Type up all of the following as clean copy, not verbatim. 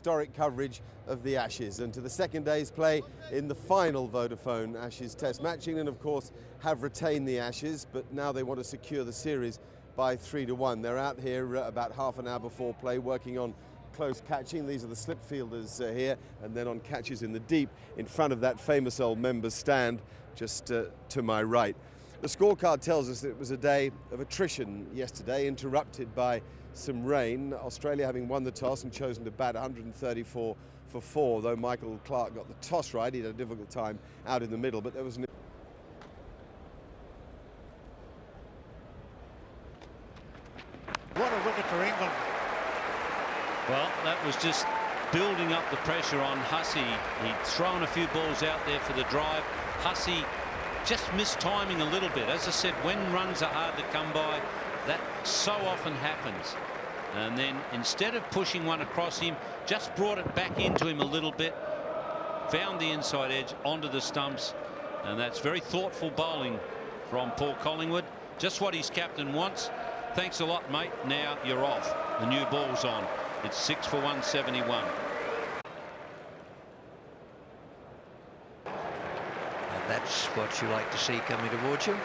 historic coverage of the Ashes and to the second day's play in the final Vodafone Ashes Test match. England, of course, have retained the Ashes, but now they want to secure the series by 3-1. They're out here about half an hour before play working on close catching. These are the slip fielders here, and then on catches in the deep in front of that famous old members stand just to my right. The scorecard tells us that it was a day of attrition yesterday, interrupted by some rain. Australia having won the toss and chosen to bat 134 for 4, though Michael Clarke got the toss right. He had a difficult time out in the middle, but there was an... What a wicket for England. Well, that was just building up the pressure on Hussey. He'd thrown a few balls out there for the drive. Hussey just missed timing a little bit. As I said, when runs are hard to come by, that so often happens. And then instead of pushing one across him, just brought it back into him a little bit, found the inside edge onto the stumps, and that's very thoughtful bowling from Paul Collingwood. Just what his captain wants. Thanks a lot, mate. Now you're off. The new ball's on. It's 6 for 171. And that's what you like to see coming towards you.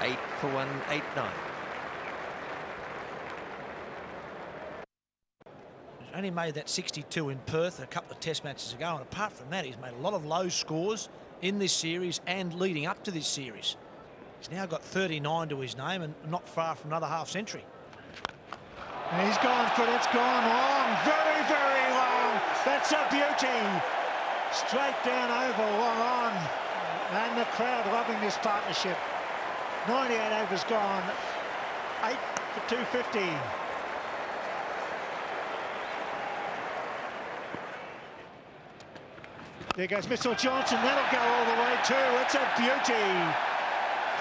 8 for 189. He's only made that 62 in Perth a couple of test matches ago, and apart from that, he's made a lot of low scores in this series and leading up to this series. He's now got 39 to his name and not far from another half century. And he's gone for it. It's gone long, very, very long. That's a beauty. Straight down over, long on. And the crowd loving this partnership. 98 overs gone. 8 for 250. There goes Mitchell Johnson. That'll go all the way too. It's a beauty.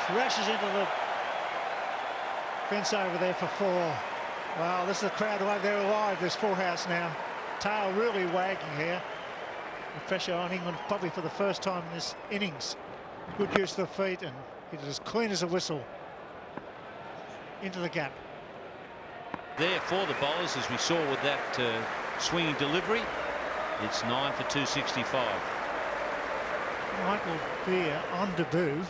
Crashes into the fence over there for 4. Well, this is the crowd right there alive. There's Full House now. Tail really wagging here. The pressure on England probably for the first time in this innings. Good use of the feet and hit it as clean as a whistle. Into the gap. There for the bowlers, as we saw with that swinging delivery. It's 9 for 265. Michael Beer on debut.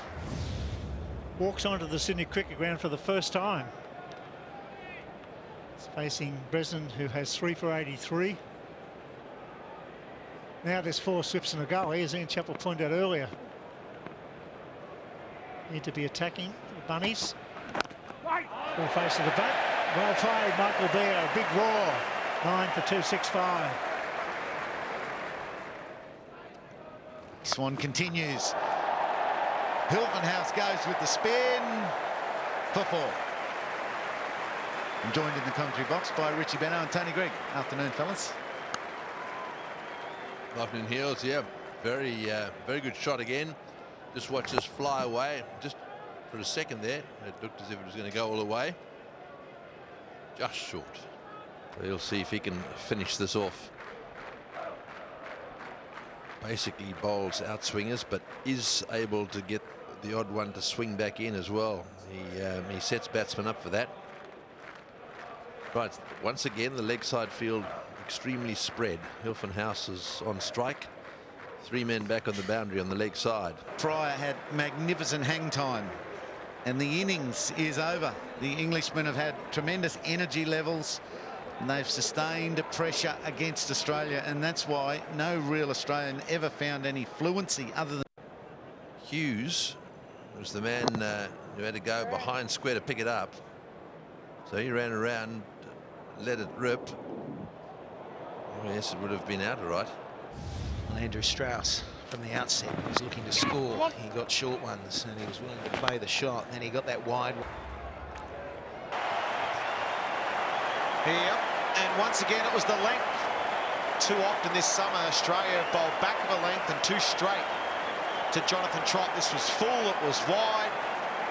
Walks onto the Sydney Cricket Ground for the first time. He's facing Bresnan, who has 3 for 83. Now there's 4 slips in a gully, as Ian Chappell pointed out earlier. Need to be attacking the Bunnies. Full face of the bat. Well played, Michael Beer. A big roar. 9 for 265. This one continues. Hilton House goes with the spin for 4. I'm joined in the commentary box by Richie Benno and Tony Greig. Afternoon, fellas. Afternoon, Heels. Yeah, very good shot again. Just watch this fly away. Just for a second there, it looked as if it was going to go all the way. Just short. So he'll see if he can finish this off. Basically bowls out swingers, but is able to get the odd one to swing back in as well. He sets batsmen up for that. Right, once again the leg side field extremely spread. Hilton House is on strike. 3 men back on the boundary on the leg side. Pryor had magnificent hang time, and the innings is over. The Englishmen have had tremendous energy levels, and they've sustained pressure against Australia, and that's why no real Australian ever found any fluency other than Hughes was the man who had to go behind square to pick it up. So he ran around, let it rip. Oh, yes, it would have been out all right. Well, Andrew Strauss from the outset was looking to score. He got short ones and he was willing to play the shot. Then he got that wide one. Here, and once again it was the length. Too often this summer Australia bowled back of a length and too straight to Jonathan Trott. This was full, it was wide,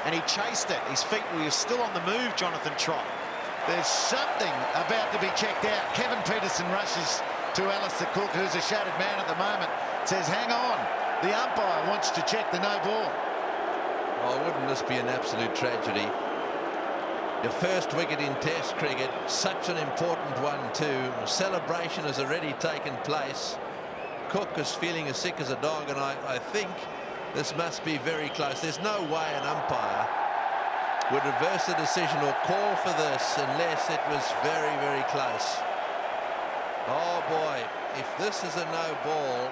and he chased it. His feet were still on the move, Jonathan Trott. there's something about to be checked out. Kevin Peterson rushes to Alastair Cook, who's a shattered man at the moment, says, hang on, the umpire wants to check the no ball. Oh, wouldn't this be an absolute tragedy The first wicket in Test cricket, such an important one too. Celebration has already taken place. Cook is feeling as sick as a dog, and I think this must be very close. There's no way an umpire would reverse the decision or call for this unless it was very, very close. Oh boy, if this is a no ball,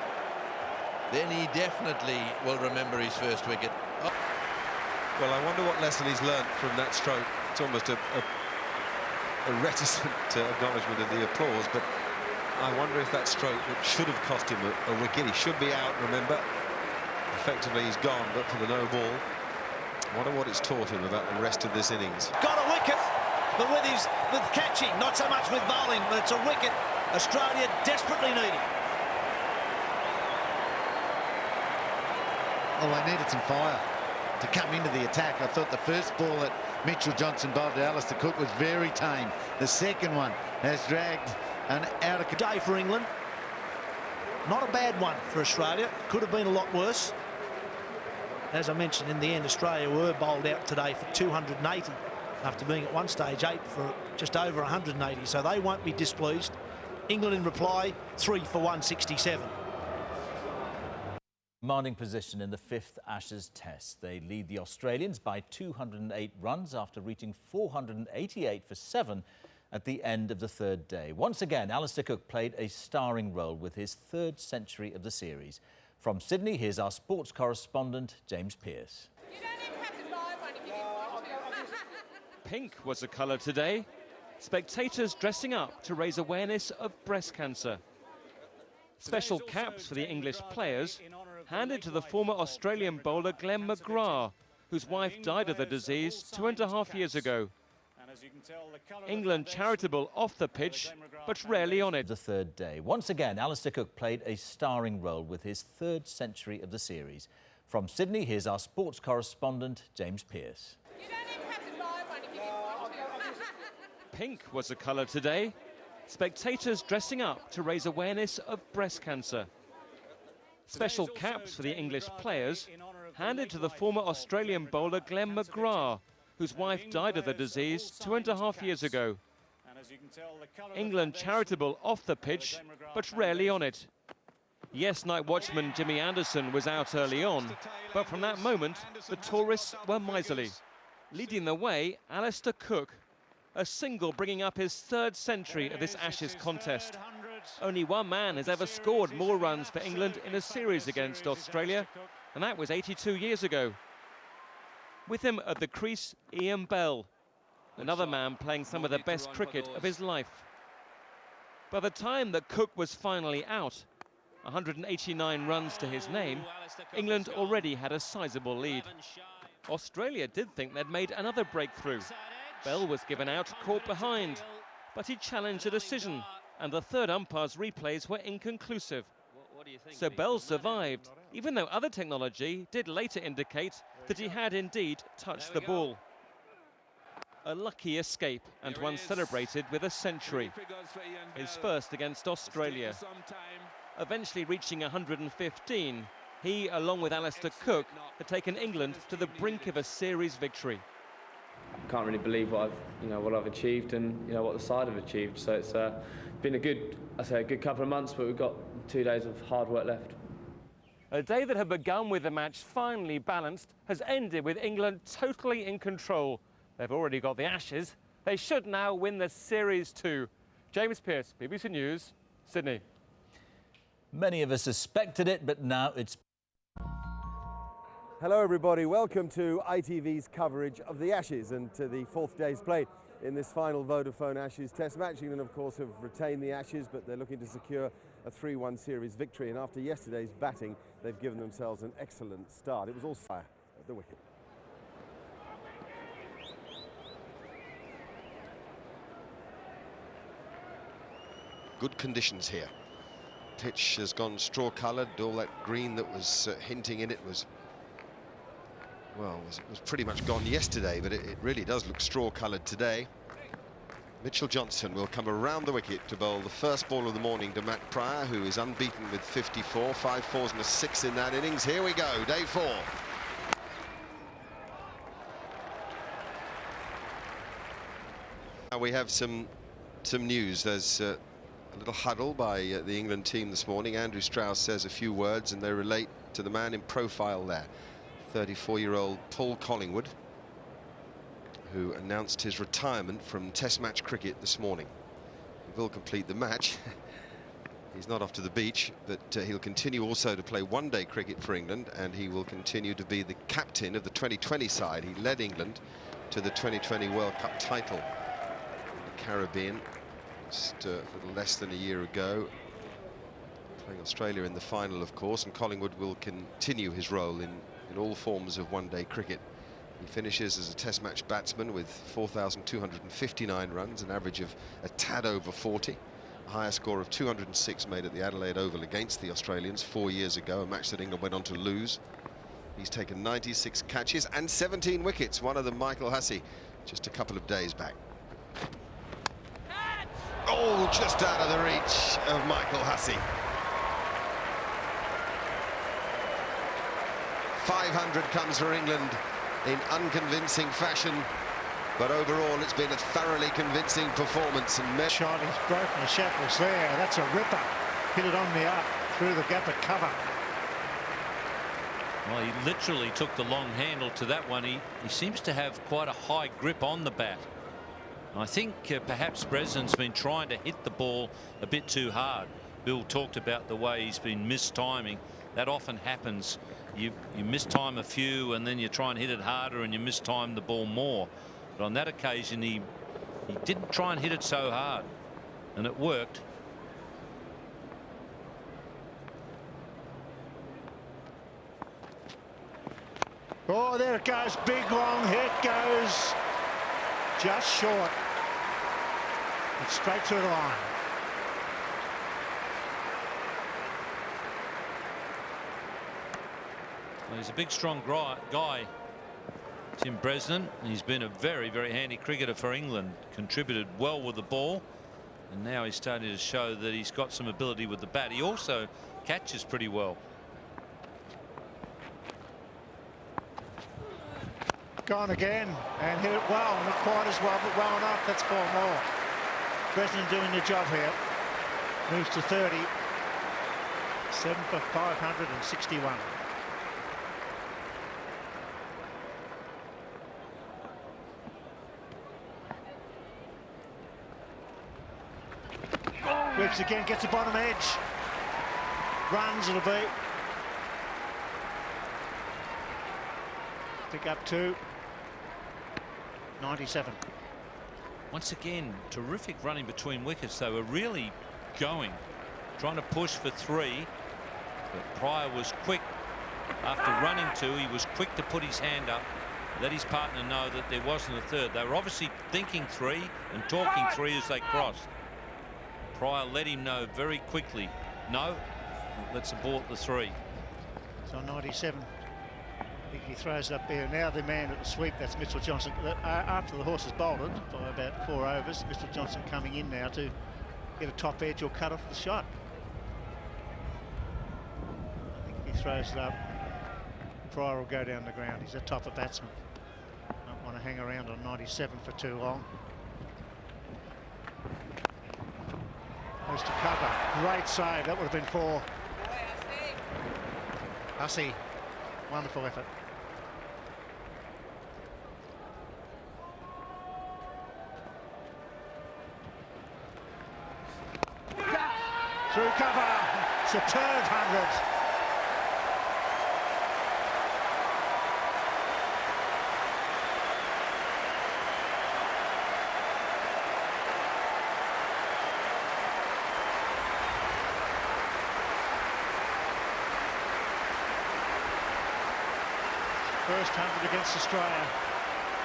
then he definitely will remember his first wicket. Oh. Well, I wonder what lesson he's learnt from that stroke. It's almost a reticent acknowledgement of the applause, but I wonder if that stroke that should have cost him a wicket. He should be out, remember. Effectively, he's gone, but for the no ball. I wonder what it's taught him about the rest of this innings. Got a wicket, but with catching, not so much with bowling, but it's a wicket Australia desperately needing. Oh, they needed some fire to come into the attack. I thought the first ball that Mitchell Johnson bowled to Alastair Cook was very tame. The second one has dragged an out of day for England. Not a bad one for Australia. Could have been a lot worse. As I mentioned, in the end, Australia were bowled out today for 280 after being at one stage 8 for just over 180, so they won't be displeased. England in reply, 3 for 167. Commanding position in the 5th Ashes Test. They lead the Australians by 208 runs after reaching 488 for 7 at the end of the 3rd day. Once again, Alastair Cook played a starring role with his 3rd century of the series. From Sydney, here's our sports correspondent, James Pearce. You don't even have to buy one if you want to. Pink was the colour today. Spectators dressing up to raise awareness of breast cancer. Special caps for the English players handed to the former Australian bowler Glenn McGrath, whose wife died of the disease 2.5 years ago. England charitable off the pitch, but rarely on it. The 3rd day. Once again, Alastair Cook played a starring role with his 3rd century of the series. From Sydney, here's our sports correspondent, James Pearce. You don't even have to buy one if you want to. Pink was the colour today. Spectators dressing up to raise awareness of breast cancer. Special caps for the English players handed to the former Australian bowler Glenn McGrath, whose wife died of the disease 2.5 years ago. England charitable off the pitch, but rarely on it. Yes, night watchman Jimmy Anderson was out early on, but from that moment, the tourists were miserly. Leading the way, Alastair Cook, a single bringing up his 3rd century of this Ashes contest. Only one man has ever scored more runs for England in a series against Australia, and that was 82 years ago. With him at the crease, Ian Bell, another man playing some of the best cricket of his life. By the time that Cook was finally out, 189 runs to his name, England already had a sizable lead. Australia did think they'd made another breakthrough. Bell was given out, caught behind, but he challenged a decision, and the 3rd umpire's replays were inconclusive. So Bell survived, even though other technology did later indicate that he had indeed touched the ball. A lucky escape, and one celebrated with a century. His first against Australia. Eventually reaching 115, he, along with Alastair Cook, had taken England to the brink of a series victory. Can't really believe what I've achieved, and what the side have achieved. So it's been a good couple of months, but we've got 2 days of hard work left. A day that had begun with the match finely balanced has ended with England totally in control. They've already got the Ashes. They should now win the series too. James Pearce, BBC News, Sydney. Many of us suspected it, but now it's... Hello everybody, welcome to ITV's coverage of the Ashes and to the 4th day's play in this final Vodafone Ashes Test match. England of course have retained the Ashes, but they're looking to secure a 3-1 series victory, and after yesterday's batting they've given themselves an excellent start. It was all fire at the wicket. Good conditions here. Pitch has gone straw-coloured. All that green that was hinting in it was, well, it was pretty much gone yesterday, but it really does look straw-coloured today. Mitchell Johnson will come around the wicket to bowl the first ball of the morning to Matt Pryor, who is unbeaten with 54, 5 fours and a 6 in that innings. Here we go, day 4. We have some news. There's a little huddle by the England team this morning. Andrew Strauss says a few words, and they relate to the man in profile there, 34-year-old Paul Collingwood, who announced his retirement from Test match cricket this morning. He will complete the match. He's not off to the beach, but he'll continue also to play one-day cricket for England, and he will continue to be the captain of the 2020 side. He led England to the 2020 World Cup title in the Caribbean just a little less than a year ago, playing Australia in the final, of course, and Collingwood will continue his role in all forms of one-day cricket. He finishes as a Test match batsman with 4,259 runs, an average of a tad over 40. A higher score of 206 made at the Adelaide Oval against the Australians 4 years ago, a match that England went on to lose. He's taken 96 catches and 17 wickets, one of them Michael Hussey just a couple of days back. Oh, just out of the reach of Michael Hussey. 500 comes for England in unconvincing fashion, but overall it's been a thoroughly convincing performance. And shot, he's broken the shackles there. That's a ripper. Hit it on the up through the gap of cover. Well, he literally took the long handle to that one. He seems to have quite a high grip on the bat. I think perhaps Bresnan's been trying to hit the ball a bit too hard. Bill talked about the way he's been mistiming. That often happens. You mistime a few and then you try and hit it harder and you mistime the ball more. But on that occasion he didn't try and hit it so hard, and it worked. Oh, there it goes. Big long hit goes just short. It's straight through the line. Well, he's a big, strong guy, Tim Bresnan. He's been a very, very handy cricketer for England. Contributed well with the ball, and now he's starting to show that he's got some ability with the bat. He also catches pretty well. Gone again and hit it well, not quite as well, but well enough. That's 4 more. Bresnan doing the job here. Moves to 30. 7 for 561. Whips again, gets the bottom edge. Runs, it'll be. Pick up 2. 97. Once again, terrific running between wickets. They were really going, trying to push for 3. But Pryor was quick. After running 2, he was quick to put his hand up, let his partner know that there wasn't a third. They were obviously thinking 3 and talking 3 as they crossed. Pryor let him know very quickly, no, let's abort the 3. It's on 97. I think he throws it up there. Now the man at the sweep, that's Mitchell Johnson. After the horse has bolted by about 4 overs, Mitchell Johnson coming in now to get a top edge or cut off the shot. I think if he throws it up, Pryor will go down the ground. He's a topper batsman. Don't want to hang around on 97 for too long. Goes to cover. Great save. That would have been 4. Hussey. Wonderful effort. Through cover. Superb 100. First 100 against Australia.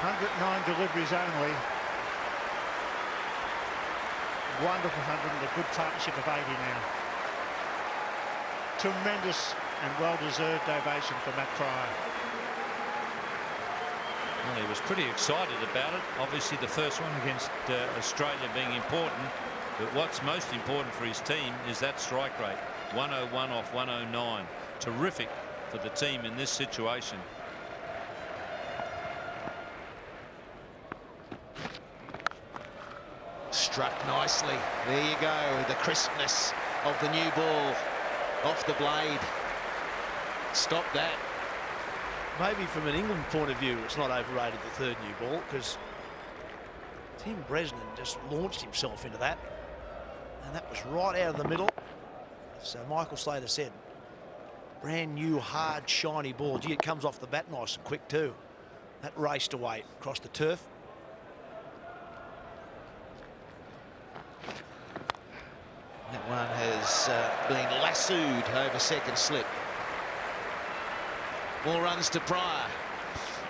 109 deliveries only. Wonderful 100 and a good partnership of 80 now. Tremendous and well-deserved ovation for Matt Pryor. Well, he was pretty excited about it. Obviously the first one against Australia being important, but what's most important for his team is that strike rate. 101 off 109. Terrific for the team in this situation. Struck nicely. There you go, the crispness of the new ball off the blade. Stop that. Maybe from an England point of view, it's not overrated, the third new ball, because Tim Bresnan just launched himself into that. And that was right out of the middle. So Michael Slater said, brand new, hard, shiny ball. Gee, it comes off the bat nice and quick too. That raced away across the turf. That one has been lassoed over second slip. More runs to Pryor.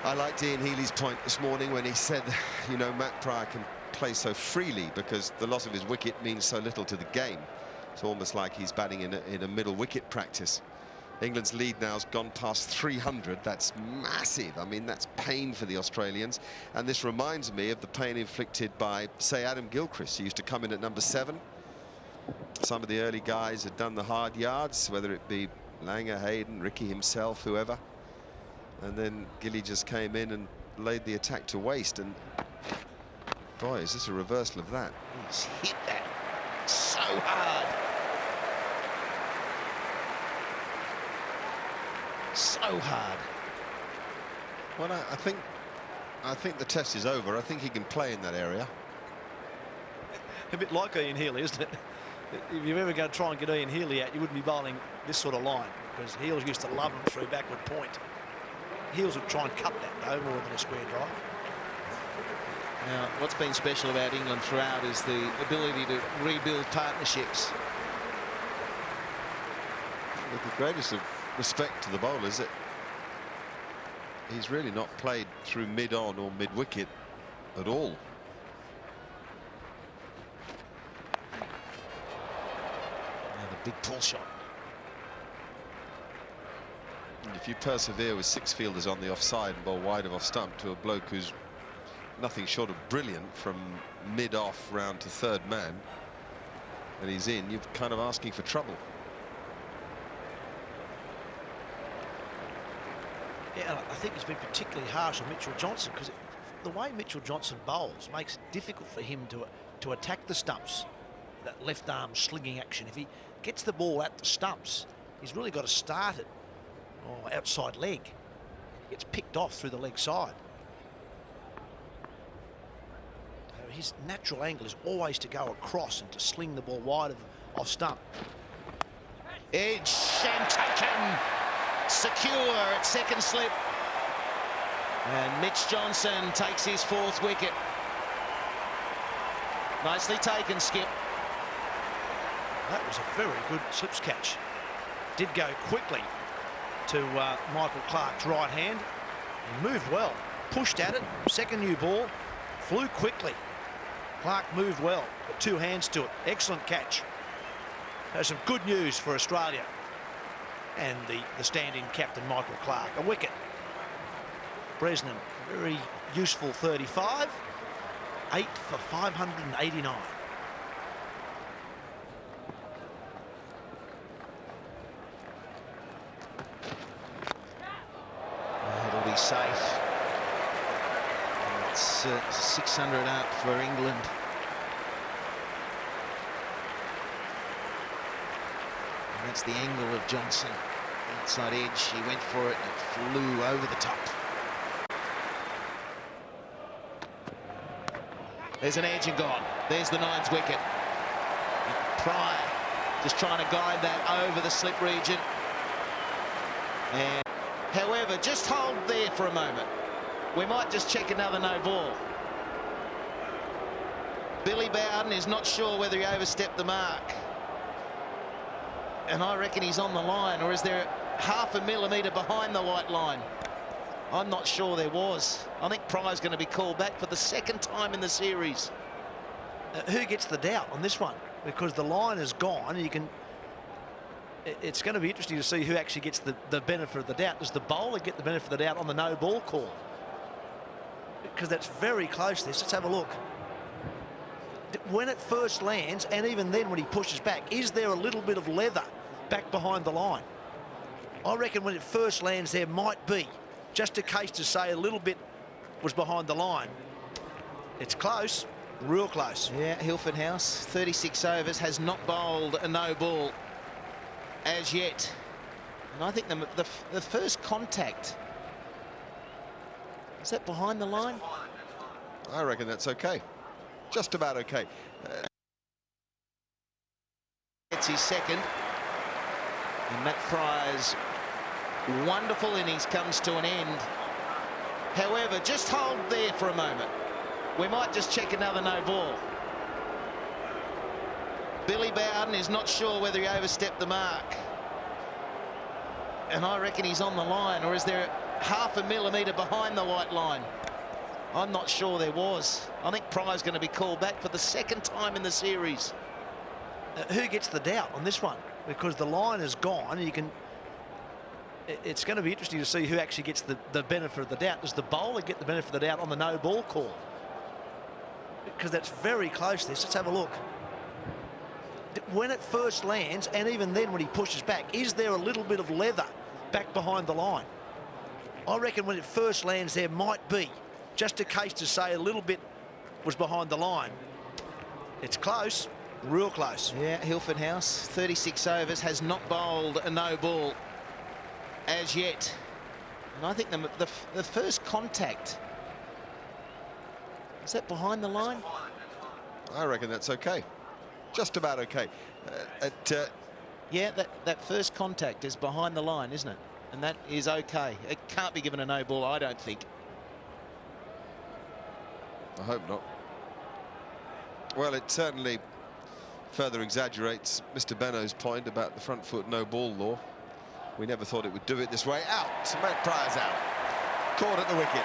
I liked Ian Healy's point this morning when he said, you know, Matt Pryor can play so freely because the loss of his wicket means so little to the game. It's almost like he's batting in a middle wicket practice. England's lead now has gone past 300. That's massive. I mean, that's pain for the Australians. And this reminds me of the pain inflicted by, say, Adam Gilchrist. He used to come in at number 7. Some of the early guys had done the hard yards, whether it be Langer, Hayden, Ricky himself, whoever. And then Gilly just came in and laid the attack to waste. And boy, is this a reversal of that. He's hit that so hard. So hard. Well, I think the test is over. I think he can play in that area. A bit like Ian Healy, isn't it? If you're ever going to try and get Ian Healy out, you wouldn't be bowling this sort of line, because Heels used to love him through backward point. Heels would try and cut that, though, more than a square drive. Now, what's been special about England throughout is the ability to rebuild partnerships. With the greatest of respect to the bowlers, that he's really not played through mid-on or mid-wicket at all. Big pull shot. And if you persevere with 6 fielders on the offside and bowl wide of off stump to a bloke who's nothing short of brilliant from mid-off round to third man, and he's in, you're kind of asking for trouble. Yeah, I think he's been particularly harsh on Mitchell Johnson, because the way Mitchell Johnson bowls makes it difficult for him to attack the stumps. That left arm slinging action. If he gets the ball at the stumps, he's really got to start it outside leg. He gets picked off through the leg side. So his natural angle is always to go across and to sling the ball wide of off stump. Edge and taken. Secure at second slip. And Mitch Johnson takes his 4th wicket. Nicely taken, Skip. That was a very good slips catch. Did go quickly to Michael Clarke's right hand. He moved well, pushed at it, second new ball, flew quickly. Clarke moved well, put 2 hands to it. Excellent catch. There's some good news for Australia and the stand-in captain Michael Clarke. A wicket. Bresnan, very useful 35. 8 for 589. It'll be safe. It's 600 up for England. And that's the angle of Johnson. Outside edge, he went for it and it flew over the top. There's an edge and gone. There's the 9th wicket. Pryor just trying to guide that over the slip region. And however, just hold there for a moment. We might just check another no ball. Billy Bowden is not sure whether he overstepped the mark. And I reckon he's on the line, or is there half a millimetre behind the white line? I'm not sure there was. I think Pryor's going to be called back for the 2nd time in the series. Who gets the doubt on this one? Because the line is gone, and you can... It's going to be interesting to see who actually gets the benefit of the doubt. Does the bowler get the benefit of the doubt on the no ball call? Because that's very close to this. Let's have a look. When it first lands, and even then when he pushes back, is there a little bit of leather back behind the line? I reckon when it first lands there might be. Just a case to say a little bit was behind the line. It's close. Real close. Yeah, Hilford House, 36 overs, has not bowled a no ball as yet. And I think the first contact, is that behind the line? I reckon that's okay. Just about okay. It's his second. And Matt Pryor's wonderful innings comes to an end. However, just hold there for a moment. We might just check another no ball. Billy Bowden is not sure whether he overstepped the mark. And I reckon he's on the line, or is there half a millimetre behind the white line? I'm not sure there was. I think Pryor's going to be called back for the second time in the series. Who gets the doubt on this one? Because the line is gone, and you can... It's going to be interesting to see who actually gets the benefit of the doubt. Does the bowler get the benefit of the doubt on the no ball call? Because that's very close, this. Let's have a look. When it first lands, and even then when he pushes back, is there a little bit of leather back behind the line? I reckon when it first lands, there might be. Just a case to say a little bit was behind the line. It's close, real close. Yeah, Hilford House, 36 overs, has not bowled a no ball as yet. And I think the first contact, is that behind the line? I reckon that's okay. Just about okay. Yeah, that first contact is behind the line, isn't it? And that is okay. It can't be given a no ball, I don't think. I hope not. Well, it certainly further exaggerates Mr. Benno's point about the front foot no ball law. We never thought it would do it this way. Out. Matt Pryor's out. Caught at the wicket.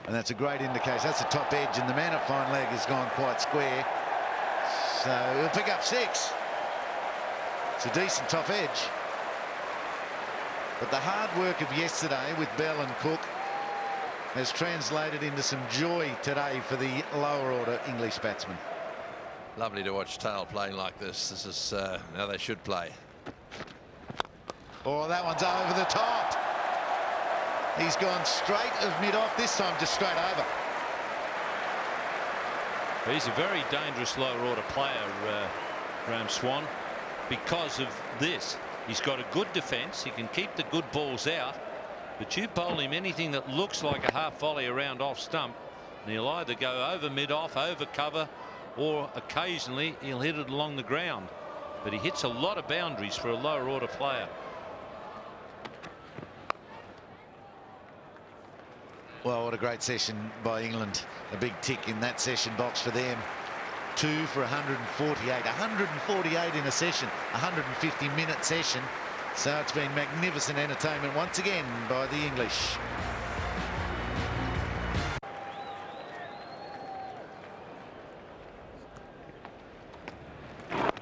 And that's a great indication. That's the top edge, and the man at fine leg has gone quite square. So he'll pick up 6. It's a decent top edge. But the hard work of yesterday with Bell and Cook has translated into some joy today for the lower order English batsmen. Lovely to watch Tail playing like this. This is how they should play. Oh, that one's over the top. He's gone straight of mid-off, this time just straight over. He's a very dangerous lower order player, Graham Swan, because of this. He's got a good defence. He can keep the good balls out. But you bowl him anything that looks like a half volley around off stump, and he'll either go over mid-off, over cover, or occasionally he'll hit it along the ground. But he hits a lot of boundaries for a lower order player. Well, what a great session by England. A big tick in that session box for them. 2 for 148. 148 in a session. 150-minute session. So it's been magnificent entertainment once again by the English.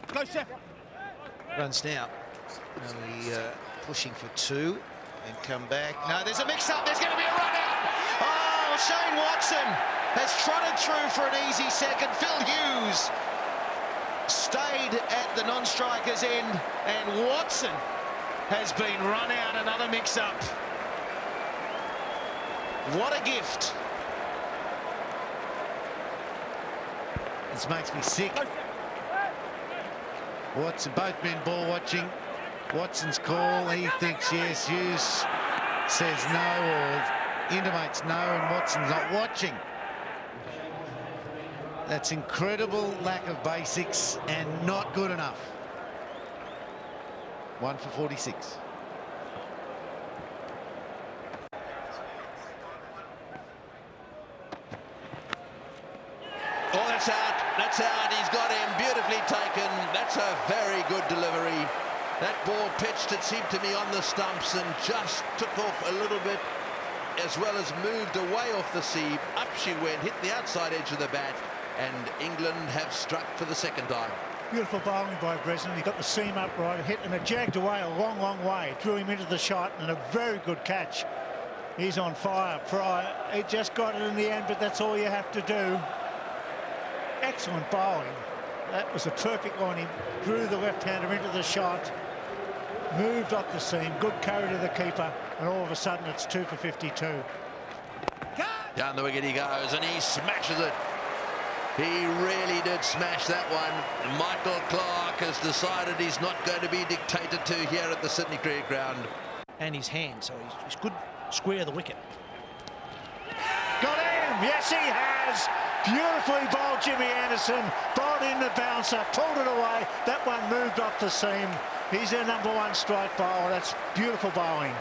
Closer. Runs now. Pushing for 2 and come back. No, there's a mix-up. There's going to be a run out. Oh, Shane Watson has trotted through for an easy second. Phil Hughes stayed at the non-striker's end, and Watson has been run out. Another mix-up. What a gift. This makes me sick. Watson, both men ball watching. Watson's call, he thinks yes. Hughes says no, or intimates no, and Watson's not watching. That's incredible lack of basics and not good enough. 1 for 46. Oh, that's out. That's out. He's got him beautifully taken. That's a very good delivery. That ball pitched, it seemed to me, on the stumps and just took off a little bit, as well as moved away off the seam. Up she went, hit the outside edge of the bat, and England have struck for the second time. Beautiful bowling by Bresnan. He got the seam upright, hit, and it jagged away a long, long way. Drew him into the shot, and a very good catch. He's on fire. Pryor, he just got it in the end, but that's all you have to do. Excellent bowling. That was a perfect one. He drew the left-hander into the shot. moved off the seam, good carry to the keeper, and all of a sudden it's 2 for 52. Down the wicket he goes, and he smashes it. He really did smash that one. Michael Clarke has decided he's not going to be dictated to here at the Sydney Cricket Ground. And his hand, so he's good square of the wicket. Got him! Yes, he has! Beautifully bowled Jimmy Anderson, bowled in the bouncer, pulled it away. That one moved off the seam. He's their #1 strike bowler. That's beautiful bowling.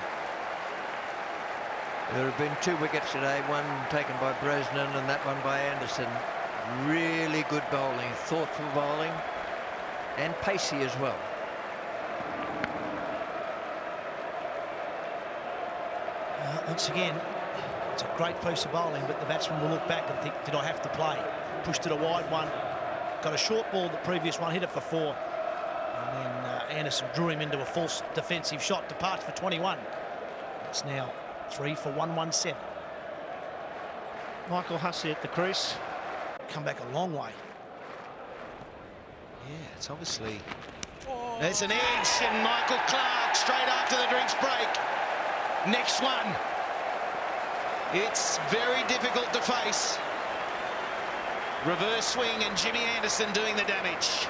There have been 2 wickets today, one taken by Bresnan and that one by Anderson. Really good bowling, thoughtful bowling, and pacey as well. Once again, it's a great piece of bowling, but the batsman will look back and think, did I have to play? Pushed it a wide one, got a short ball, the previous one, hit it for 4. And then Anderson drew him into a false defensive shot, departs for 21. It's now 3 for 117. Michael Hussey at the crease. Come back a long way. Yeah, it's obviously... There's an edge, and Michael Clarke straight after the drinks break. Next one. It's very difficult to face. Reverse swing and Jimmy Anderson doing the damage.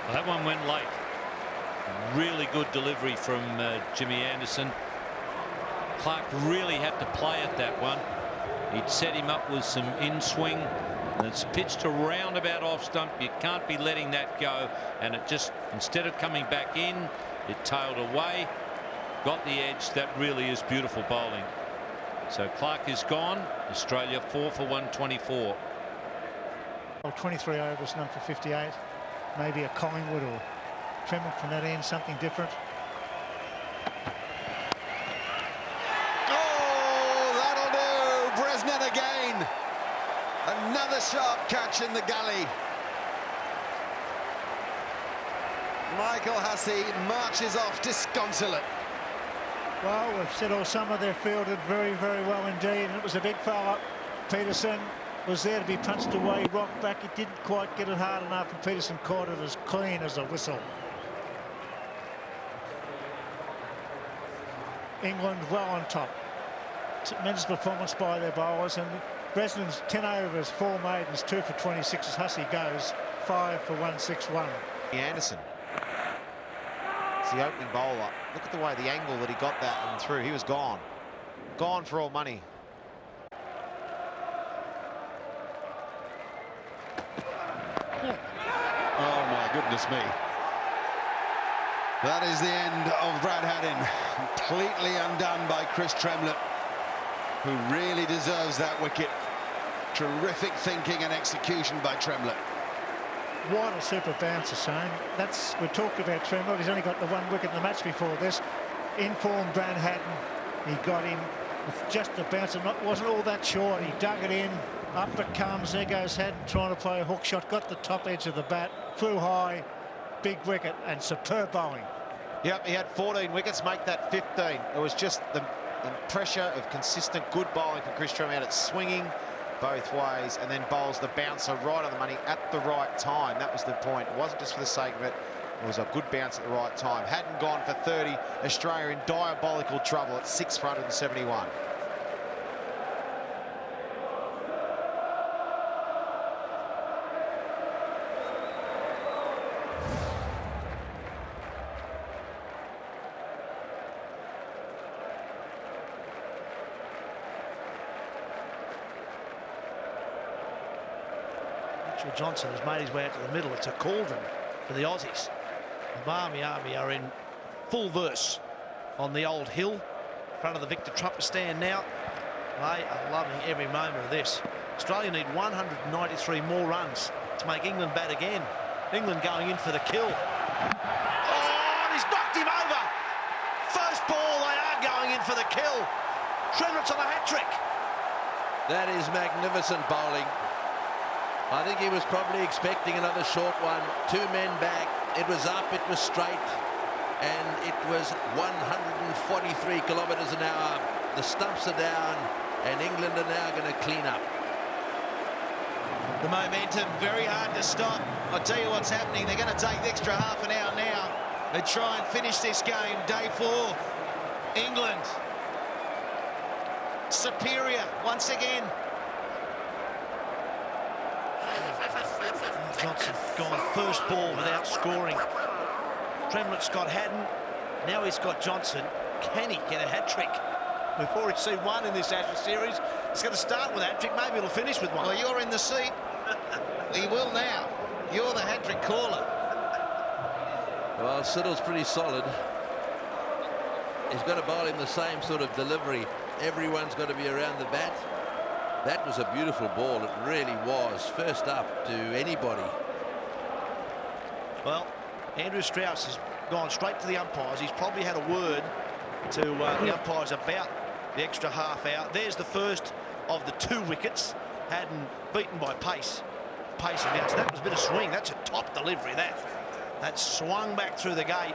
Well, that one went late. Really good delivery from Jimmy Anderson. Clarke really had to play at that one. He'd set him up with some in-swing, and it's pitched around about off stump. You can't be letting that go, and it just, instead of coming back in, it tailed away, got the edge. That really is beautiful bowling. So Clarke is gone. Australia 4 for 124. Well, 23 overs, none for 58. Maybe a Collingwood or Tremlett from that end, something different. Again, another sharp catch in the gully. Michael Hussey marches off disconsolate. Well, we've said all summer they've fielded very, very well indeed, and it was a big foul-up. Peterson was there to be punched away, rocked back. He didn't quite get it hard enough, and Peterson caught it as clean as a whistle. England well on top. Tremendous performance by their bowlers, and Bresnan's 10 overs, 4 maidens, 2 for 26 as Hussey goes 5 for 161. Anderson. It's the opening bowler. Look at the way, the angle that he got that one through. He was gone. Gone for all money. Oh my goodness me. That is the end of Brad Haddin. Completely undone by Chris Tremlett, who really deserves that wicket. Terrific thinking and execution by Tremlett. What a super bouncer, Shane. We talked about Tremlett. He's only got the 1 wicket in the match before this. Informed Brad Haddin. He got him with just a bouncer. Wasn't all that short. He dug it in. Up it comes. There goes Haddin trying to play a hook shot. Got the top edge of the bat. Flew high. Big wicket and superb bowling. Yep, he had 14 wickets, make that 15. It was just the pressure of consistent good bowling from Chris Tremlett. It's swinging both ways and then bowls the bouncer right on the money at the right time. That was the point. It wasn't just for the sake of it. It was a good bounce at the right time. Hadn't gone for 30. Australia in diabolical trouble at 6 for 171. Johnson has made his way out to the middle. It's a cauldron for the Aussies. The Barmy Army are in full verse on the old hill in front of the Victor Trumper stand now. They are loving every moment of this. Australia need 193 more runs to make England bat again. England going in for the kill. Oh, he's knocked him over. First ball, they are going in for the kill. Tremlett's on a hat-trick. That is magnificent bowling. I think he was probably expecting another short one. 2 men back. It was up, it was straight, and it was 143 kilometres an hour. The stumps are down, and England are now going to clean up. The momentum very hard to stop. I'll tell you what's happening. They're going to take the extra half an hour now. They try and finish this game, day 4. England superior once again. Johnson gone first ball without scoring. Tremlett's got Haddon. Now he's got Johnson. Can he get a hat-trick? We've already seen one in this Ashes series. It's going to start with a hat-trick. Maybe it'll finish with one. Well, you're in the seat. He will now. You're the hat-trick caller. Well, Siddle's pretty solid. He's got to bowl him the same sort of delivery. Everyone's got to be around the bat. That was a beautiful ball. It really was. First up to anybody. Well, Andrew Strauss has gone straight to the umpires. He's probably had a word to the umpires about the extra half hour. There's the first of the 2 wickets. Haddon beaten by pace. Pace announced. That was a bit of swing. That's a top delivery, that swung back through the gate.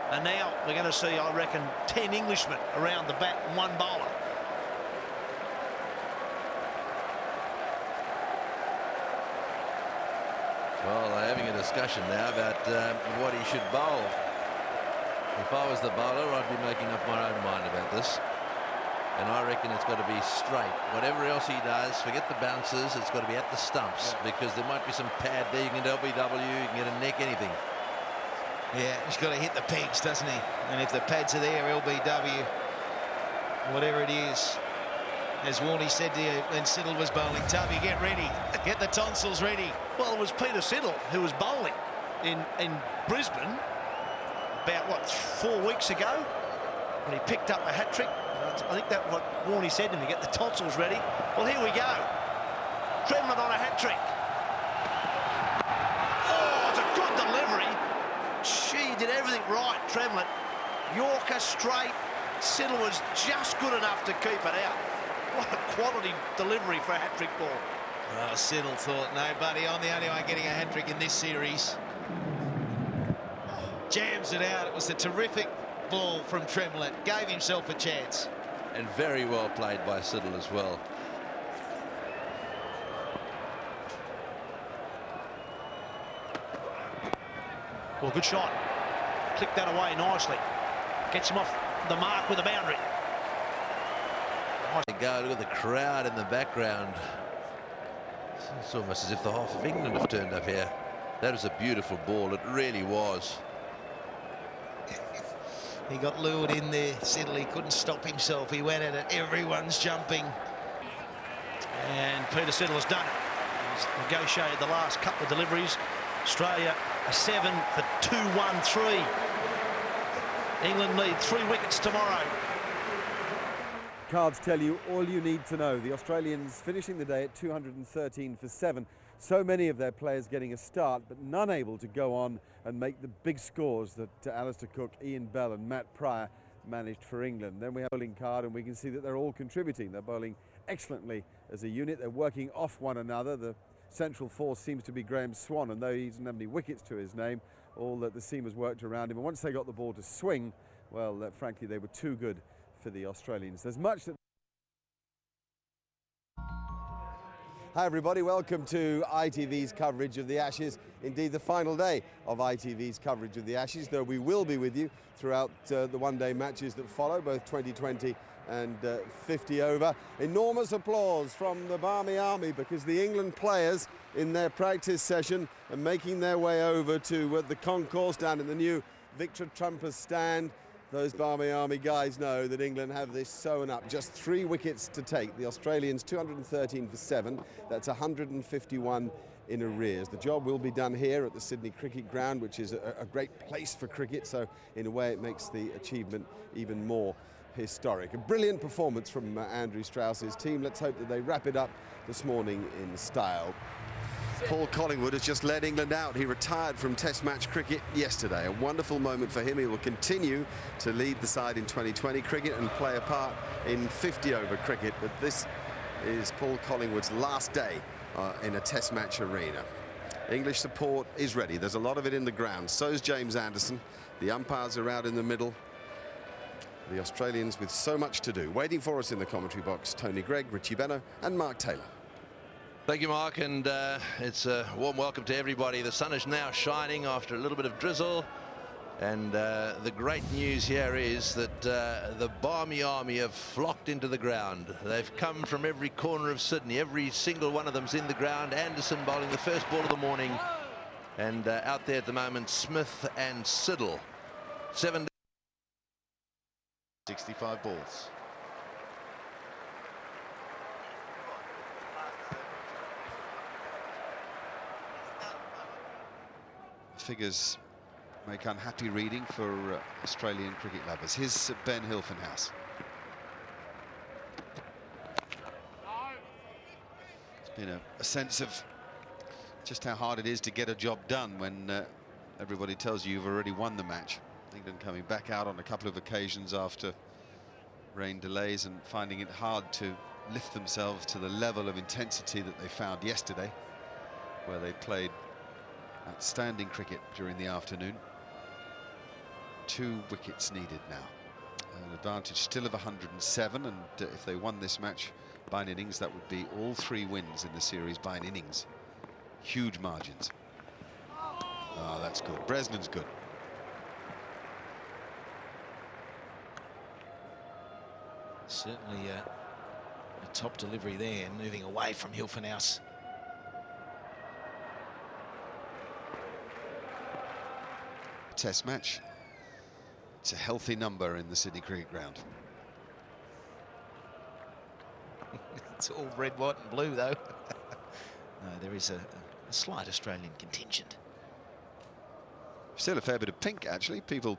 And now we're going to see, I reckon, 10 Englishmen around the bat and 1 bowler. Well, they're having a discussion now about what he should bowl. If I was the bowler, I'd be making up my own mind about this. And I reckon it's got to be straight. Whatever else he does, forget the bounces, it's got to be at the stumps, because there might be some pad there. You can get LBW, you can get a neck, anything. Yeah, he's got to hit the pegs, doesn't he? And if the pads are there, LBW, whatever it is. As Warney said to you when Siddle was bowling, Tubby, get ready. Get the tonsils ready. Well, it was Peter Siddle who was bowling in Brisbane about, what, 4 weeks ago, when he picked up a hat-trick. I think that's what Warney said to me, get the tonsils ready. Well, here we go. Tremlett on a hat-trick. Oh, it's a good delivery. She did everything right, Tremlett. Yorker straight. Siddle was just good enough to keep it out. What a quality delivery for a hat-trick ball. Oh, Siddle thought, no, buddy, I'm the only one getting a hat-trick in this series. Jams it out. It was a terrific ball from Tremlett. Gave himself a chance. And very well played by Siddle as well. Well, good shot. Clicked that away nicely. Gets him off the mark with a boundary. Go, look at the crowd in the background. It's almost as if the half of England have turned up here. That was a beautiful ball. It really was. He got lured in there, Siddle. He couldn't stop himself. He went at it. Everyone's jumping. And Peter Siddle has done it. He's negotiated the last couple of deliveries. Australia a 7 for 2-1-3. England need 3 wickets tomorrow. Cards tell you all you need to know. The Australians finishing the day at 213 for 7. So many of their players getting a start, but none able to go on and make the big scores that Alastair Cook, Ian Bell and Matt Pryor managed for England. Then we have a bowling card and we can see that they're all contributing. They're bowling excellently as a unit. They're working off one another. The central force seems to be Graham Swan, and though he doesn't have any wickets to his name, all that the seamers worked around him. And once they got the ball to swing, well, frankly, they were too good for the Australians. There's much that... Hi everybody, welcome to ITV's coverage of the Ashes. Indeed, the final day of ITV's coverage of the Ashes, though we will be with you throughout the one-day matches that follow, both 2020 and 50 over. Enormous applause from the Barmy Army, because the England players in their practice session are making their way over to the concourse down in the new Victor Trumper stand. Those Barmy Army guys know that England have this sewn up. Just 3 wickets to take. The Australians 213 for 7. That's 151 in arrears. The job will be done here at the Sydney Cricket Ground, which is a great place for cricket. So in a way it makes the achievement even more historic. A brilliant performance from Andrew Strauss's team. Let's hope that they wrap it up this morning in style. Paul Collingwood has just led England out. He retired from Test match cricket yesterday. A wonderful moment for him. He will continue to lead the side in 2020 cricket and play a part in 50-over cricket. But this is Paul Collingwood's last day in a Test match arena. English support is ready. There's a lot of it in the ground. So's James Anderson. The umpires are out in the middle. The Australians with so much to do. Waiting for us in the commentary box, Tony Gregg, Richie Benno and Mark Taylor. Thank you, Mark, and it's a warm welcome to everybody. The sun is now shining after a little bit of drizzle. And the great news here is that the Barmy Army have flocked into the ground. They've come from every corner of Sydney. Every single one of them's in the ground. Anderson bowling the first ball of the morning. And out there at the moment, Smith and Siddle. 65 balls. Figures make unhappy reading for Australian cricket lovers. Here's Ben Hilfenhaus. It's been a sense of just how hard it is to get a job done when everybody tells you you've already won the match. England coming back out on a couple of occasions after rain delays and finding it hard to lift themselves to the level of intensity that they found yesterday, where they played outstanding cricket during the afternoon. 2 wickets needed now. An advantage still of 107, and if they won this match by an innings, that would be all 3 wins in the series by an innings. Huge margins. Oh, that's good. Bresnan's good. Certainly a top delivery there, moving away from Hilfenhaus. Test match. It's a healthy number in the Sydney Cricket Ground. It's all red, white and blue, though. No, there is a slight Australian contingent. Still a fair bit of pink, actually. People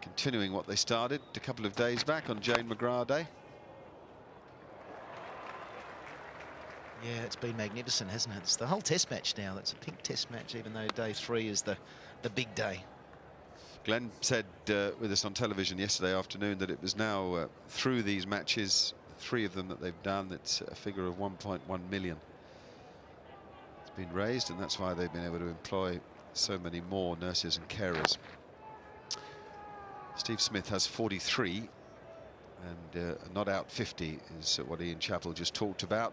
continuing what they started a couple of days back on Jane McGrath Day. Yeah, it's been magnificent, hasn't it? It's the whole test match now. That's a pink test match, even though day 3 is the big day. Glenn said with us on television yesterday afternoon that it was now through these matches, 3 of them that they've done, it's a figure of 1.1 million. It's been raised, and that's why they've been able to employ so many more nurses and carers. Steve Smith has 43, and not out 50 is what Ian Chappell just talked about,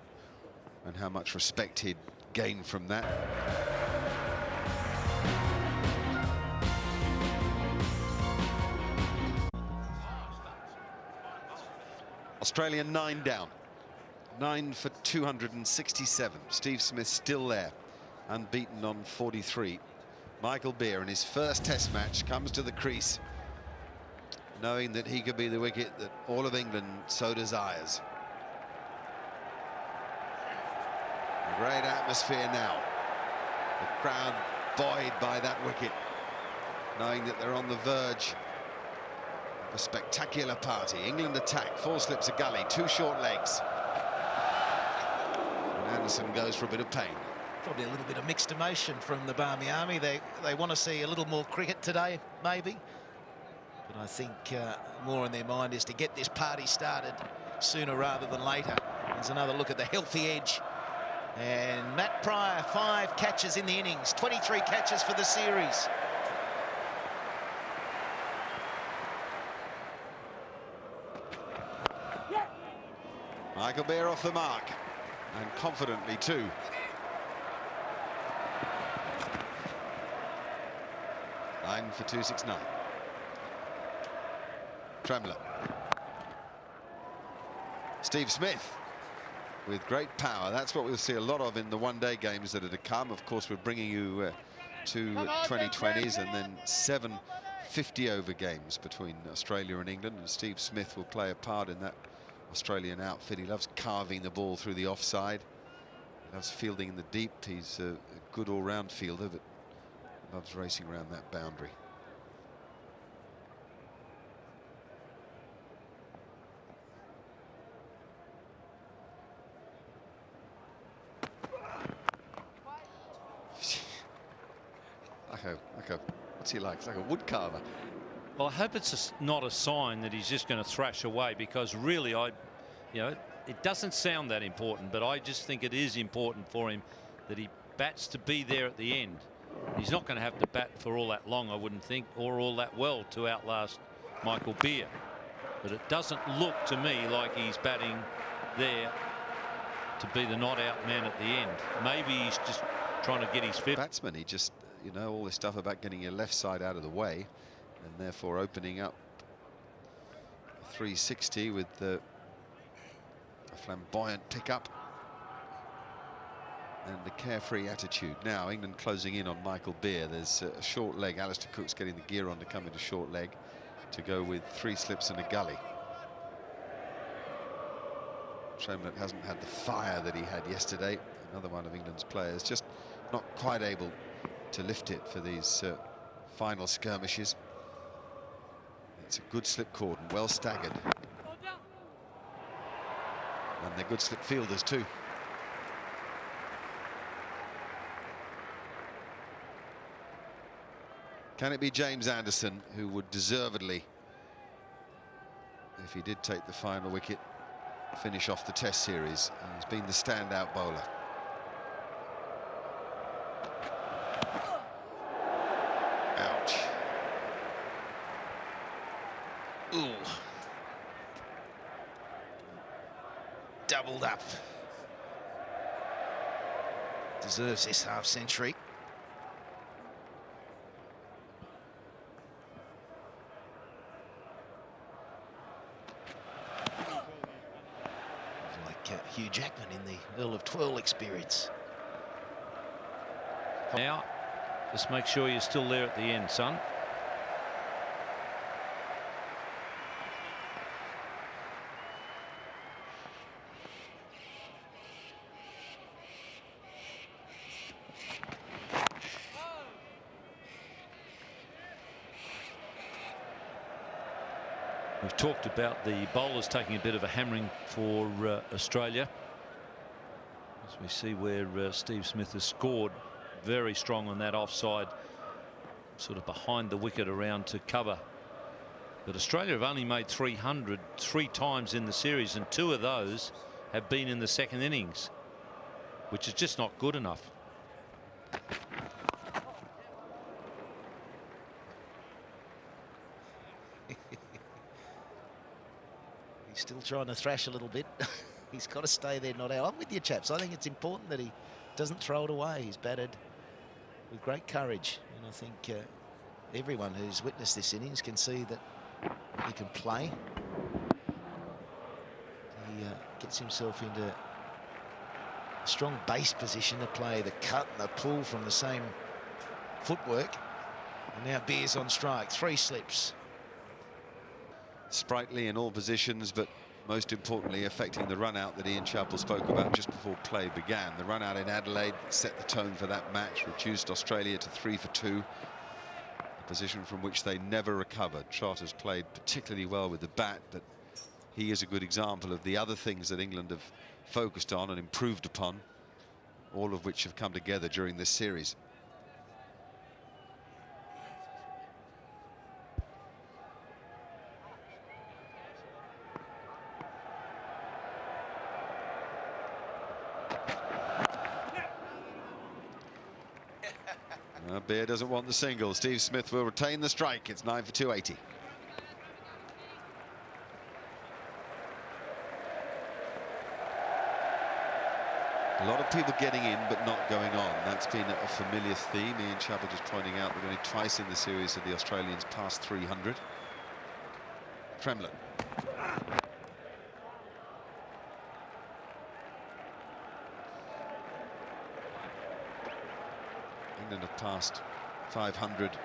and how much respect he'd gain from that. Australia 9 down. 9 for 267. Steve Smith still there, unbeaten on 43. Michael Beer in his first test match comes to the crease, knowing that he could be the wicket that all of England so desires. A great atmosphere now. The crowd buoyed by that wicket, knowing that they're on the verge of a spectacular party. England attack, 4 slips a gully, 2 short legs. And Anderson goes for a bit of pain. Probably a little bit of mixed emotion from the Barmy Army. They want to see a little more cricket today, maybe. But I think more on their mind is to get this party started sooner rather than later. There's another look at the healthy edge. And Matt Pryor, 5 catches in the innings, 23 catches for the series. Michael Beer off the mark, and confidently too. Nine for 269. Tremlett. Steve Smith with great power. That's what we'll see a lot of in the one-day games that are to come. Of course, we're bringing you 2 2020s and then 7 50-over games between Australia and England, and Steve Smith will play a part in that Australian outfit. He loves carving the ball through the offside. He loves fielding in the deep. He's a good all-round fielder, but loves racing around that boundary. What's he like? It's like a wood carver. Well, I hope it's not a sign that he's just going to thrash away, because really, it doesn't sound that important, but I just think it is important for him that he bats to be there at the end. He's not going to have to bat for all that long, I wouldn't think, or all that well to outlast Michael Beer. But it doesn't look to me like he's batting there to be the not out man at the end. Maybe he's just trying to get his fifth. Batsman, he just you know, all this stuff about getting your left side out of the way and therefore opening up 360 with a flamboyant pickup and a carefree attitude. Now England closing in on Michael Beer. There's a short leg. Alastair Cook's getting the gear on to come into short leg to go with 3 slips and a gully. Tremlett hasn't had the fire that he had yesterday. Another one of England's players just not quite able to lift it for these final skirmishes. It's a good slip cordon, well staggered. And they're good slip fielders too. Can it be James Anderson who would deservedly, if he did take the final wicket, finish off the Test series? He's been the standout bowler. Ouch. Ooh. Doubled up. Deserves this half century. Hugh Jackman in the Earl of Twirl experience. Now, just make sure you're still there at the end, son. We've talked about the bowlers taking a bit of a hammering for Australia. As we see where Steve Smith has scored very strong on that offside, sort of behind the wicket around to cover. But Australia have only made 300 3 times in the series, and 2 of those have been in the second innings, which is just not good enough. He's still trying to thrash a little bit. He's got to stay there, not out. I'm with you, chaps. I think it's important that he doesn't throw it away. He's batted with great courage, and I think everyone who's witnessed this innings can see that he can play. He gets himself into a strong base position to play the cut and the pull from the same footwork. And now Beer's on strike. 3 slips. Sprightly in all positions, but most importantly affecting the run out that Ian Chappell spoke about just before play began. The run out in Adelaide set the tone for that match, reduced Australia to 3 for 2, a position from which they never recovered. Trott has played particularly well with the bat, but he is a good example of the other things that England have focused on and improved upon, all of which have come together during this series. Beer doesn't want the single. Steve Smith will retain the strike. It's 9 for 280. A lot of people getting in but not going on. That's been a familiar theme. Ian Chappell just pointing out that only twice in the series have the Australians passed 300. Tremlett. England have passed 500 on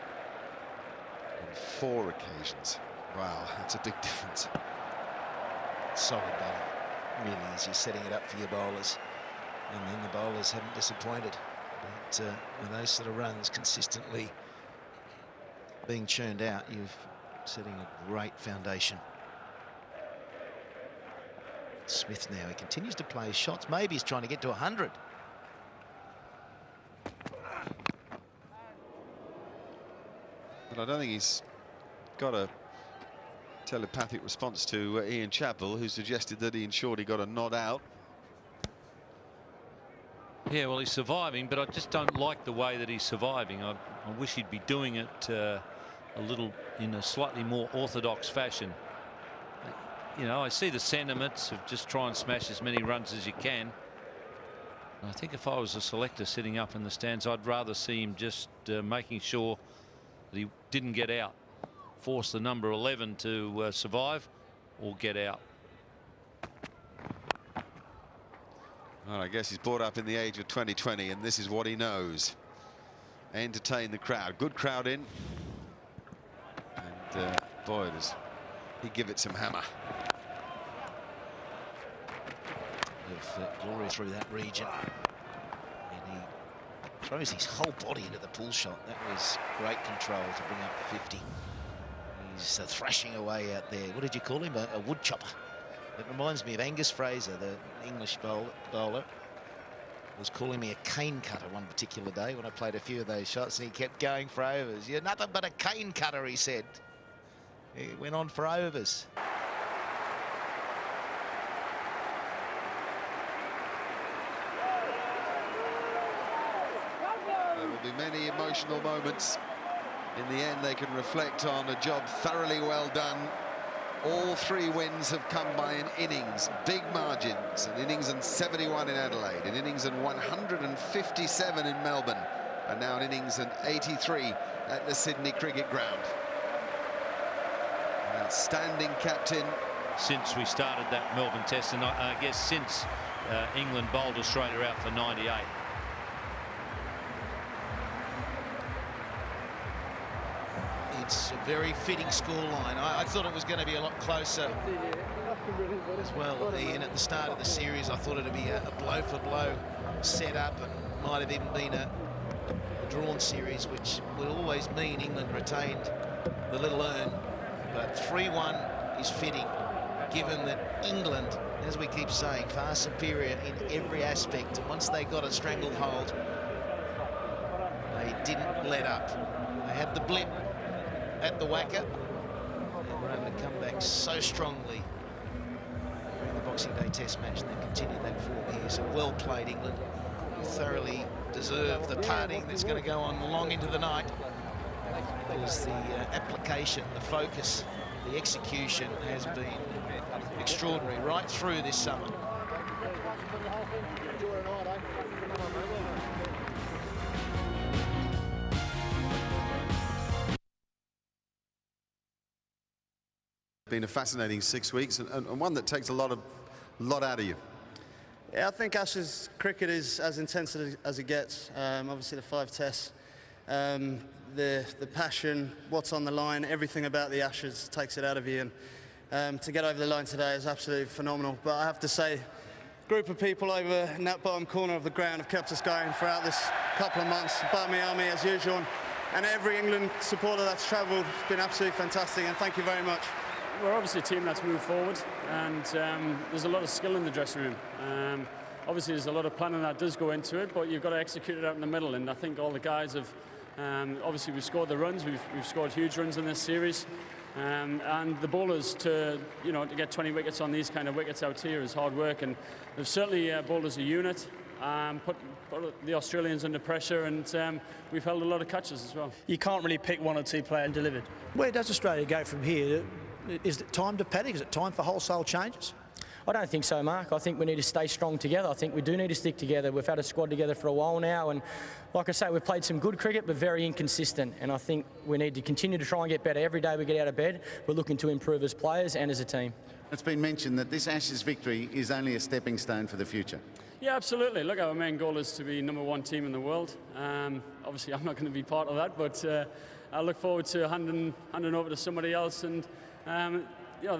4 occasions. Wow, that's a big difference. Solid batting, really, as you're setting it up for your bowlers. And then the bowlers haven't disappointed. But with those sort of runs consistently being churned out, you're setting a great foundation. Smith now, he continues to play his shots. Maybe he's trying to get to 100. But I don't think he's got a telepathic response to Ian Chappell, who suggested that he ensured he got a nod out. Yeah, well, he's surviving, but I just don't like the way that he's surviving. I wish he'd be doing it a little in a slightly more orthodox fashion. You know, I see the sentiments of just try and smash as many runs as you can. I think if I was a selector sitting up in the stands, I'd rather see him just making sure that he didn't get out, force the number 11 to survive or get out. Well, I guess he's brought up in the age of 2020, and this is what he knows. Entertain the crowd. Good crowd in. And boy, does he give it some hammer. Of glory through that region, and he throws his whole body into the pull shot. That was great control to bring up the 50. He's thrashing away out there. What did you call him? A wood chopper. It reminds me of Angus Fraser, the English bowler. Was calling me a cane cutter one particular day when I played a few of those shots, and he kept going for overs. You're nothing but a cane cutter, he said. He went on for overs. There will be many emotional moments. In the end, they can reflect on a job thoroughly well done. All 3 wins have come by an innings, big margins. An innings and 71 in Adelaide, an innings and 157 in Melbourne, and now an innings and 83 at the Sydney Cricket Ground. An outstanding captain. Since we started that Melbourne Test, and I guess since England bowled Australia out for 98. It's a very fitting scoreline. I thought it was going to be a lot closer as well. Ian, at the start of the series, I thought it'd be a blow-for-blow set-up, and might have even been a drawn series, which would always mean England retained the little urn. But 3-1 is fitting, given that England, as we keep saying, far superior in every aspect. And once they got a stranglehold, they didn't let up. They had the blip at the Wacker, and were able to come back so strongly in the Boxing Day Test match, and they continued that form here. So well played, England. You thoroughly deserve the partying that's going to go on long into the night, because the application, the focus, the execution has been extraordinary right through this summer. Been a fascinating 6 weeks, and one that takes a lot out of you. Yeah, I think Ashes cricket is as intense as it gets. Obviously the 5 tests, the passion, what's on the line, everything about the Ashes takes it out of you, and to get over the line today is absolutely phenomenal. But I have to say, a group of people over in that bottom corner of the ground have kept us going throughout this couple of months. Barmy Army as usual, and every England supporter that's travelled has been absolutely fantastic, and thank you very much. We're obviously a team that's moved forward, and there's a lot of skill in the dressing room. Obviously there's a lot of planning that does go into it, but you've got to execute it out in the middle, and I think all the guys have, obviously we've scored the runs, we've scored huge runs in this series, and the bowlers to get 20 wickets on these kind of wickets out here is hard work, and they've certainly bowled as a unit, put the Australians under pressure, and we've held a lot of catches as well. You can't really pick 1 or 2 players and delivered. Where does Australia go from here? Is it time to panic? Is it time for wholesale changes? I don't think so, Mark. I think we need to stay strong together. I think we do need to stick together. We've had a squad together for a while now, and like I say, we've played some good cricket, but very inconsistent. And I think we need to continue to try and get better. Every day we get out of bed, we're looking to improve as players and as a team. It's been mentioned that this Ashes victory is only a stepping stone for the future. Yeah, absolutely. Look, our main goal is to be #1 team in the world. Obviously, I'm not going to be part of that, but I look forward to handing over to somebody else. And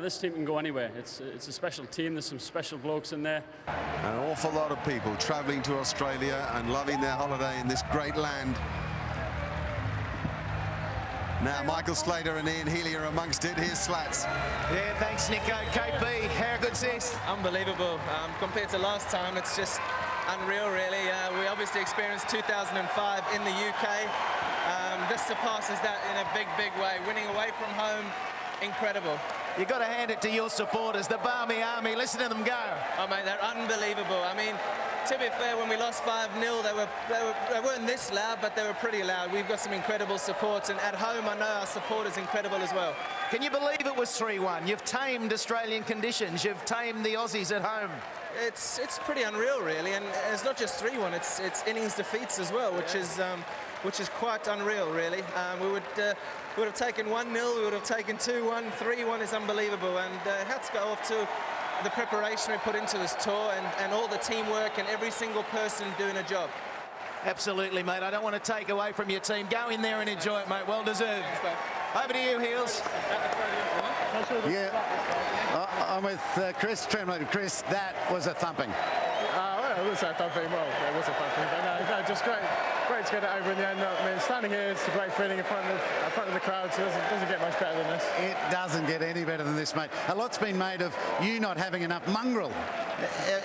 this team can go anywhere. It's a special team. There's some special blokes in there. An awful lot of people travelling to Australia and loving their holiday in this great land. Now Michael Slater and Ian Healy are amongst it. Here's Slats. Yeah, thanks Nico. KP, how good's this? Unbelievable. Compared to last time, it's just unreal really. We obviously experienced 2005 in the UK. This surpasses that in a big way. Winning away from home, incredible. You've got to hand it to your supporters, the Barmy Army. Listen to them go. Oh, mate, they're unbelievable. I mean, to be fair, when we lost 5-0, they weren't this loud, but they were pretty loud. We've got some incredible support, and at home, I know our support is incredible as well. Can you believe it was 3-1? You've tamed Australian conditions. You've tamed the Aussies at home. It's pretty unreal, really, and it's not just 3-1. It's innings defeats as well, which is quite unreal, really. We would have taken 1-0, we would have taken 2-1, 3-1 is unbelievable, and hats go off to the preparation we put into this tour and all the teamwork and every single person doing a job. Absolutely, mate. I don't want to take away from your team. Go in there and enjoy it, mate. Well deserved. Over to you, Heels. Yeah, I'm with Chris Tremlett. Chris, that was a thumping. Well, it was a thumping. Well, it was a thumping, but no, just great to get it over in the end. I mean, standing here is a great feeling in front of the crowd, so it doesn't get much better than this. It doesn't get any better than this, mate. A lot's been made of you not having enough mongrel.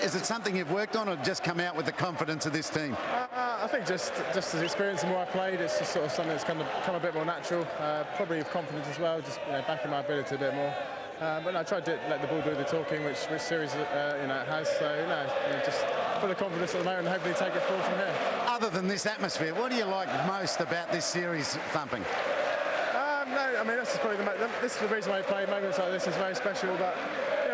Is it something you've worked on, or just come out with the confidence of this team? I think just as experience and more I played, it's just sort of something that's come a bit more natural. Probably with confidence as well, just backing my ability a bit more. But no, I tried to let the ball do the talking, which series it has. So just for the confidence at the moment, and hopefully take it forward from here. Other than this atmosphere, what do you like most about this series thumping? No, I mean this is probably this is the reason why I play. Moments like this is very special, but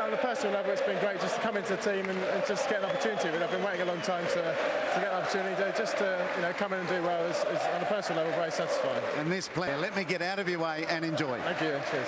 on a personal level, it's been great just to come into the team and just get an opportunity. I've been waiting a long time to get an opportunity. Just to come in and do well is on a personal level very satisfying. And this player, let me get out of your way and enjoy. Thank you. Cheers.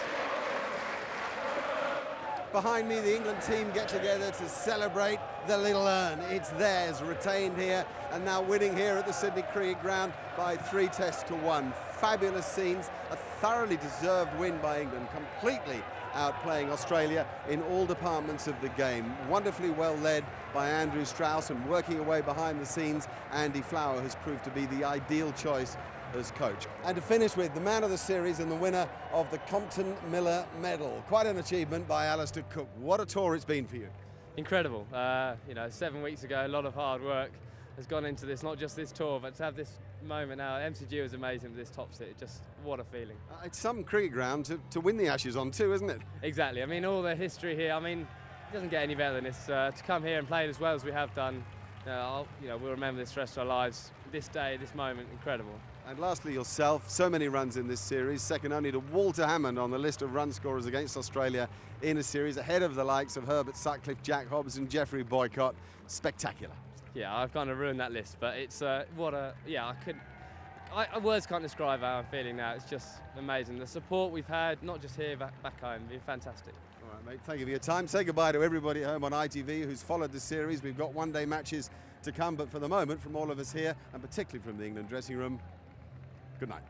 Behind me, the England team get together to celebrate the little urn. It's theirs, retained here, and now winning here at the Sydney Cricket Ground by 3-1. Fabulous scenes, a thoroughly deserved win by England, completely outplaying Australia in all departments of the game. Wonderfully well led by Andrew Strauss, and working away behind the scenes, Andy Flower has proved to be the ideal choice as coach. And to finish with, the man of the series and the winner of the Compton Miller Medal. Quite an achievement by Alastair Cook. What a tour it's been for you. Incredible. 7 weeks ago, a lot of hard work has gone into this, not just this tour, but to have this moment now. MCG was amazing with this top sit. Just what a feeling. It's some cricket ground to win the Ashes on too, isn't it? Exactly. I mean, all the history here, it doesn't get any better than this. To come here and play it as well as we have done, we'll remember this the rest of our lives. This day, this moment, incredible. And lastly, yourself, so many runs in this series, second only to Walter Hammond on the list of run scorers against Australia in a series, ahead of the likes of Herbert Sutcliffe, Jack Hobbs and Geoffrey Boycott. Spectacular. Yeah, I've kind of ruined that list, but it's words can't describe how I'm feeling now. It's just amazing. The support we've had, not just here, back home, been fantastic. All right, mate, thank you for your time. Say goodbye to everybody at home on ITV who's followed this series. We've got one-day matches to come, but for the moment, from all of us here, and particularly from the England dressing room, good night.